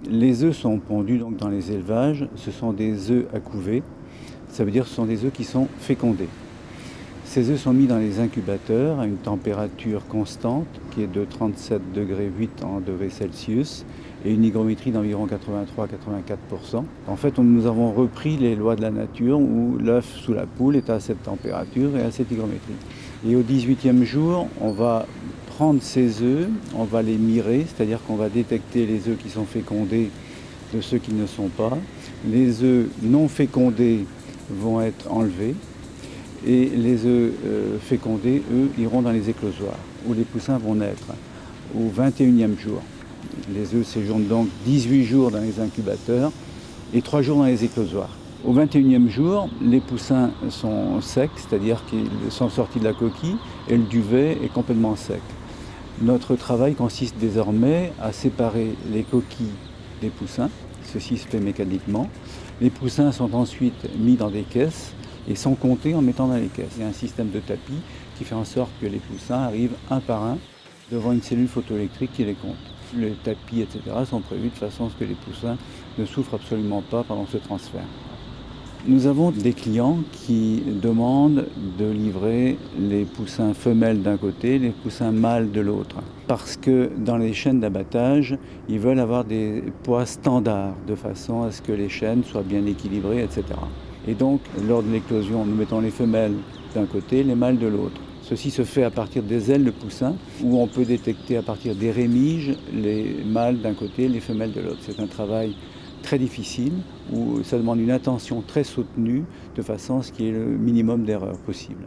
Les œufs sont pondus donc dans les élevages. Ce sont des œufs à couver. Ça veut dire que ce sont des œufs qui sont fécondés. Ces œufs sont mis dans les incubateurs à une température constante qui est de 37 degrés 8 en degrés Celsius et une hygrométrie d'environ 83-84%. En fait, nous avons repris les lois de la nature où l'œuf sous la poule est à cette température et à cette hygrométrie. Et au 18e jour, on va prendre ces œufs, on va les mirer, c'est-à-dire qu'on va détecter les œufs qui sont fécondés de ceux qui ne sont pas. Les œufs non fécondés vont être enlevés et les œufs fécondés, eux, iront dans les éclosoirs où les poussins vont naître au 21e jour. Les œufs séjournent donc 18 jours dans les incubateurs et 3 jours dans les éclosoirs. Au 21e jour, les poussins sont secs, c'est-à-dire qu'ils sont sortis de la coquille et le duvet est complètement sec. Notre travail consiste désormais à séparer les coquilles des poussins. Ceci se fait mécaniquement. Les poussins sont ensuite mis dans des caisses et sont comptés en mettant dans les caisses. Il y a un système de tapis qui fait en sorte que les poussins arrivent un par un devant une cellule photoélectrique qui les compte. Les tapis, etc. sont prévus de façon à ce que les poussins ne souffrent absolument pas pendant ce transfert. Nous avons des clients qui demandent de livrer les poussins femelles d'un côté, les poussins mâles de l'autre. Parce que dans les chaînes d'abattage, ils veulent avoir des poids standards, de façon à ce que les chaînes soient bien équilibrées, etc. Et donc, lors de l'éclosion, nous mettons les femelles d'un côté, les mâles de l'autre. Ceci se fait à partir des ailes de poussins, où on peut détecter à partir des rémiges les mâles d'un côté, les femelles de l'autre. C'est un travail très difficile, où ça demande une attention très soutenue, de façon à ce qu'il y ait le minimum d'erreurs possible.